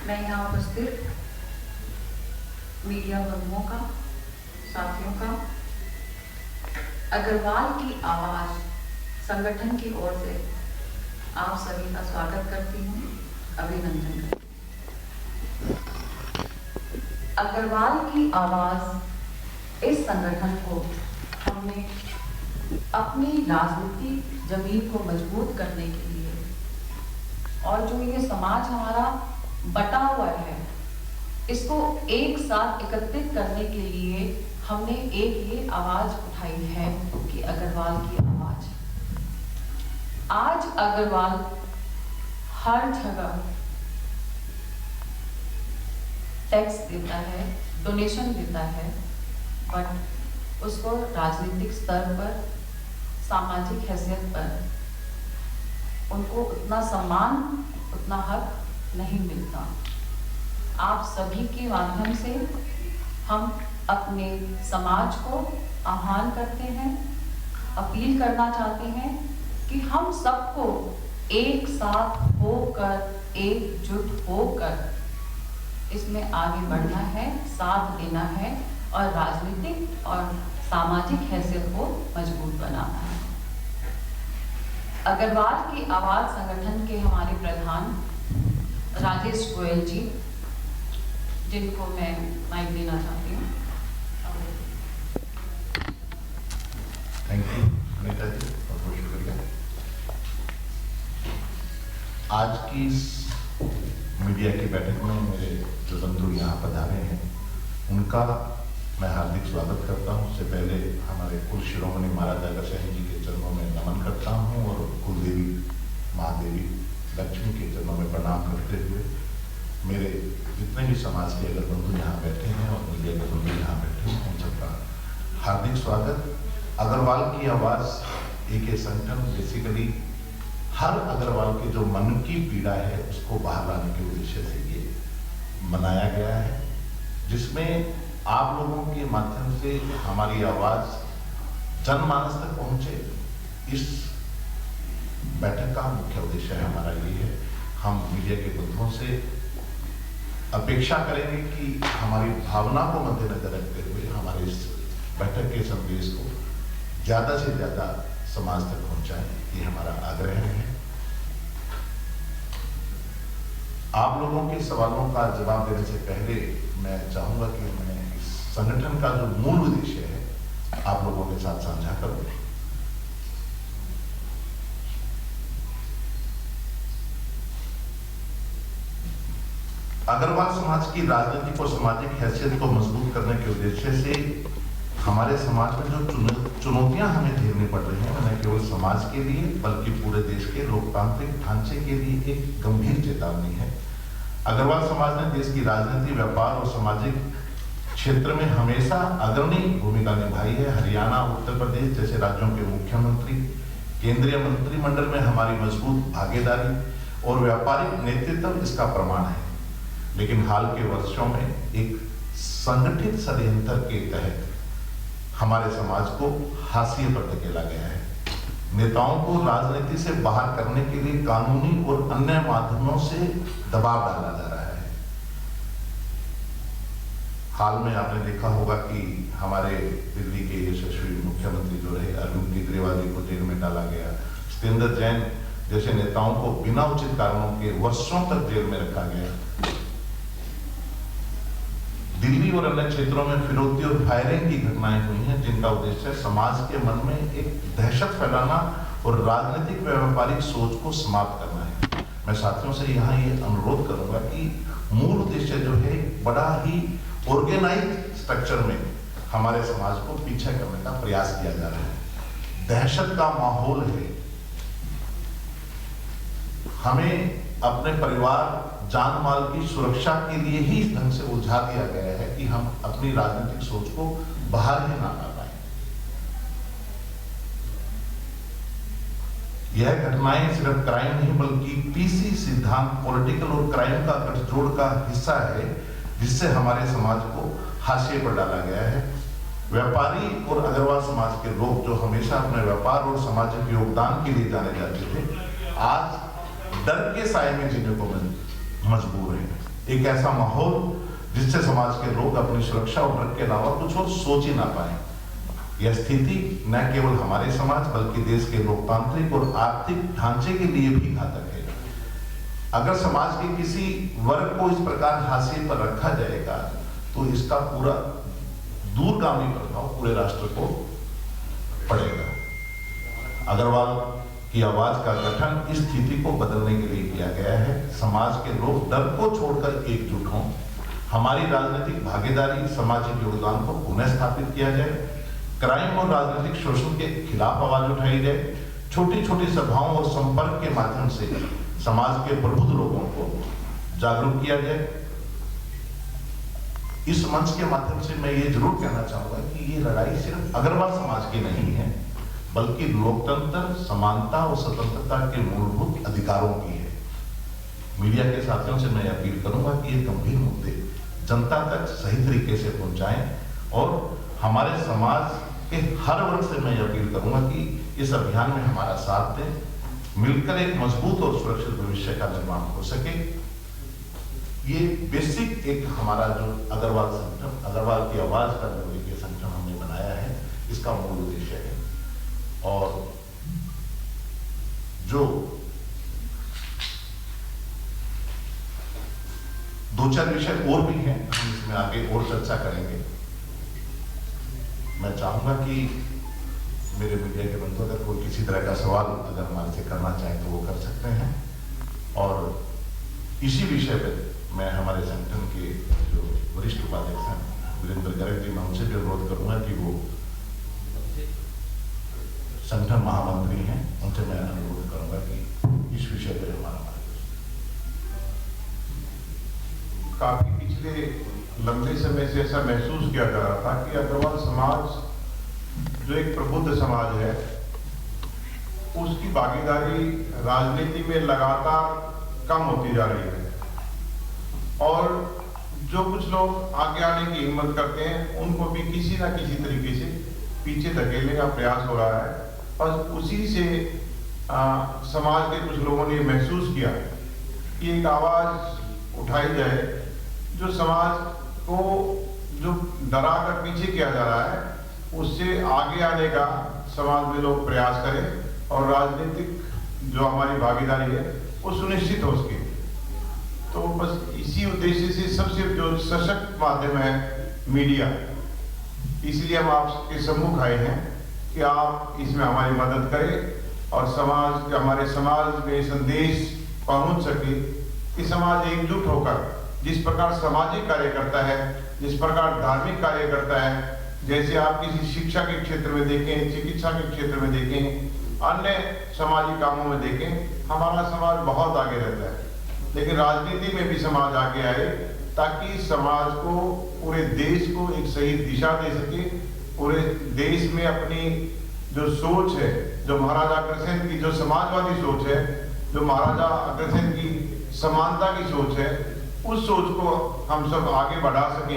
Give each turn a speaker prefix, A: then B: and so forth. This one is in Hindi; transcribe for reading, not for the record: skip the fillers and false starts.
A: मैं यहाँ उपस्थित मीडिया बंधुओं का, साथियों का, अग्रवाल की आवाज संगठन की ओर से आप सभी का स्वागत करती हूँ, अभिनंदन करती हूँ। अग्रवाल की आवाज इस संगठन को हमने अपनी राजनीतिक जमीन को मजबूत करने के लिए और जो ये समाज हमारा बटा हुआ है इसको एक साथ एकत्रित करने के लिए हमने एक ये आवाज उठाई है कि अग्रवाल की आवाज। आज अग्रवाल हर जगह टैक्स देता है, डोनेशन देता है, बट उसको राजनीतिक स्तर पर, सामाजिक हैसियत पर उनको उतना सम्मान, उतना हक नहीं मिलता। आप सभी के माध्यम से हम अपने समाज को आह्वान करते हैं, अपील करना चाहते हैं कि हम सबको एक साथ होकर, एकजुट होकर इसमें आगे बढ़ना है, साथ देना है और राजनीतिक और सामाजिक हैसियत को मजबूत बनाना है। अग्रवाल की आवाज संगठन के हमारे प्रधान राजेश गोयल जी, जिनको मैं माइक देना चाहती हूँ।
B: थैंक यू अनीता जी, बहुत बहुत शुक्रिया। आज की इस मीडिया की बैठक में मेरे जो बंधु यहाँ पधारे हैं उनका मैं हार्दिक स्वागत करता हूँ। उससे पहले हमारे कुल शिरोमणि महाराज अग्रसेन जी के चरणों में नमन करता हूँ और कुलदेवी महादेवी लक्ष्मी के चरणों में प्रणाम करते हुए मेरे जितने भी समाज के अगर बंधु यहाँ बैठे हैं और मीडिया के बंधु यहाँ बैठे हैं उन सबका हार्दिक स्वागत। अग्रवाल की आवाज़ एक ये संगठन बेसिकली हर अग्रवाल के जो मन की पीड़ा है उसको बाहर लाने के उद्देश्य से ये बनाया गया है, जिसमें आप लोगों के माध्यम से हमारी आवाज़ जनमानस तक पहुँचे। इस बैठक का मुख्य उद्देश्य हमारा ये है। हम मीडिया के बंधुओं से अपेक्षा करेंगे कि हमारी भावना को मद्देनजर रखते हुए हमारे इस बैठक के संदेश को ज़्यादा से ज़्यादा समाज तक पहुंचाएं, ये हमारा आग्रह है। आप लोगों के सवालों का जवाब देने से पहले मैं चाहूँगा कि मैं इस संगठन का जो मूल उद्देश्य है आप लोगों के साथ साझा करूँ। अग्रवाल समाज की राजनीतिक और सामाजिक हैसियत को मजबूत करने के उद्देश्य से हमारे समाज में जो चुनौतियां हमें झेलनी पड़ रही हैं न केवल समाज के लिए बल्कि पूरे देश के लोकतांत्रिक ढांचे के लिए एक गंभीर चेतावनी है। अग्रवाल समाज ने देश की राजनीति, व्यापार और सामाजिक क्षेत्र में हमेशा अग्रणी भूमिका निभाई है। हरियाणा, उत्तर प्रदेश जैसे राज्यों के मुख्यमंत्री, केंद्रीय मंत्रिमंडल में हमारी मजबूत भागीदारी और व्यापारिक नेतृत्व इसका प्रमाण है। लेकिन हाल के वर्षों में एक संगठित षड्यंत्र के तहत हमारे समाज को हाशिए पर धकेला गया है। नेताओं को राजनीति से बाहर करने के लिए कानूनी और अन्य माध्यमों से दबाव डाला जा रहा है। हाल में आपने देखा होगा कि हमारे दिल्ली के यशस्वी मुख्यमंत्री जो रहे अरविंद केजरीवाल जी को जेल में डाला गया। सत्येंद्र जैन जैसे नेताओं को बिना उचित कारणों के वर्षों तक जेल में रखा गया। दिल्ली और अन्य क्षेत्रों में फिरौती और फायरिंग की घटनाएं हुई हैं, जिनका उद्देश्य समाज के मन में एक दहशत फैलाना और राजनीतिक व व्यापारिक सोच को समाप्त करना है। मैं साथियों से यहाँ ये अनुरोध करूंगा कि मूल उद्देश्य जो है बड़ा ही ऑर्गेनाइज स्ट्रक्चर में हमारे समाज को पीछे करने का प्रयास किया जा रहा है। दहशत का माहौल है। हमें अपने परिवार, जान माल की सुरक्षा के लिए ही इस ढंग से उलझा दिया गया है कि हम अपनी राजनीतिक सोच को बाहर ही ना ला पाए। यह घटनाएं सिर्फ क्राइम नहीं बल्कि पीसी सिद्धांत, पॉलिटिकल और क्राइम का गठजोड़ का हिस्सा है, जिससे हमारे समाज को हाशिए पर डाला गया है। व्यापारी और अग्रवाल समाज के लोग जो हमेशा अपने व्यापार और सामाजिक योगदान के लिए जाने जाते थे, आज डर के साए में जीने को मजबूर है। एक ऐसा माहौल जिससे समाज के लोग अपनी सुरक्षा और डर के अलावा कुछ और सोच ही ना पाए। यह स्थिति न केवल हमारे समाज बल्कि देश के लोकतांत्रिक और आर्थिक ढांचे के लिए भी घातक है। अगर समाज के किसी वर्ग को इस प्रकार हाशिए पर रखा जाएगा तो इसका पूरा दूरगामी प्रभाव पूरे राष्ट्र को पड़ेगा। अग्रवाल की आवाज का गठन इस स्थिति को बदलने के लिए किया गया है। समाज के लोग डर को छोड़कर एकजुट हों, हमारी राजनीतिक भागीदारी, सामाजिक योगदान को पुनः स्थापित किया जाए, क्राइम और राजनीतिक शोषण के खिलाफ आवाज उठाई जाए, छोटी छोटी सभाओं और संपर्क के माध्यम से समाज के प्रबुद्ध लोगों को जागरूक किया जाए। इस मंच के माध्यम से मैं ये जरूर कहना चाहूंगा कि ये लड़ाई सिर्फ अग्रवाल समाज की नहीं है, बल्कि लोकतंत्र, समानता और स्वतंत्रता के मूलभूत अधिकारों की है। मीडिया के साथियों से मैं अपील करूंगा कि ये गंभीर मुद्दे जनता तक सही तरीके से पहुंचाएं और हमारे समाज के हर वर्ग से मैं अपील करूंगा कि इस अभियान में हमारा साथ दें, मिलकर एक मजबूत और सुरक्षित भविष्य का निर्माण हो सके। ये बेसिक एक हमारा जो अग्रवाल संगठन, अग्रवाल की आवाज का जो एक संगठन हमने बनाया है, इसका मूल उद्देश्य है। और जो दो चार विषय और भी हैं, हम इसमें आगे और चर्चा करेंगे। मैं चाहूंगा कि मेरे मीडिया के बंधु अगर कोई किसी तरह का सवाल अगर हमारे से करना चाहे तो वो कर सकते हैं। और इसी विषय पर मैं हमारे संगठन के जो वरिष्ठ उपाध्यक्ष हैं वीरेंद्र गर्ग जी, मैं उनसे भी अनुरोध करूंगा कि वो संगठन महामंत्री हैं, उनसे मैं अनुरोध करूंगा कि इस विषय पर हमारा
C: काफी पिछले लंबे समय से ऐसा महसूस किया जा रहा था कि अग्रवाल समाज जो एक प्रबुद्ध समाज है, उसकी भागीदारी राजनीति में लगातार कम होती जा रही है और जो कुछ लोग आगे आने की हिम्मत करते हैं उनको भी किसी ना किसी तरीके से पीछे धकेलने का प्रयास हो रहा है। और उसी से समाज के कुछ लोगों ने महसूस किया कि एक आवाज उठाई जाए जो समाज को जो डरा कर पीछे किया जा रहा है, उससे आगे आने का समाज में लोग प्रयास करें और राजनीतिक जो हमारी भागीदारी है वो सुनिश्चित हो सके। तो बस इसी उद्देश्य से सबसे जो सशक्त माध्यम है मीडिया, इसलिए हम आपके सम्मुख आए हैं कि आप इसमें हमारी मदद करें और हमारे समाज में संदेश पहुंच सके कि समाज एकजुट होकर जिस प्रकार सामाजिक कार्य करता है, जिस प्रकार धार्मिक कार्य करता है, जैसे आप किसी शिक्षा के क्षेत्र में देखें, चिकित्सा के क्षेत्र में देखें, अन्य सामाजिक कामों में देखें, हमारा समाज बहुत आगे रहता है। लेकिन राजनीति में भी समाज आगे आए ताकि समाज को, पूरे देश को एक सही दिशा दे सके, पूरे देश में अपनी जो सोच है, जो महाराजा अग्रसेन की जो समाजवादी सोच है, जो महाराजा अग्रसेन की समानता की सोच है, उस सोच को हम सब आगे बढ़ा सकें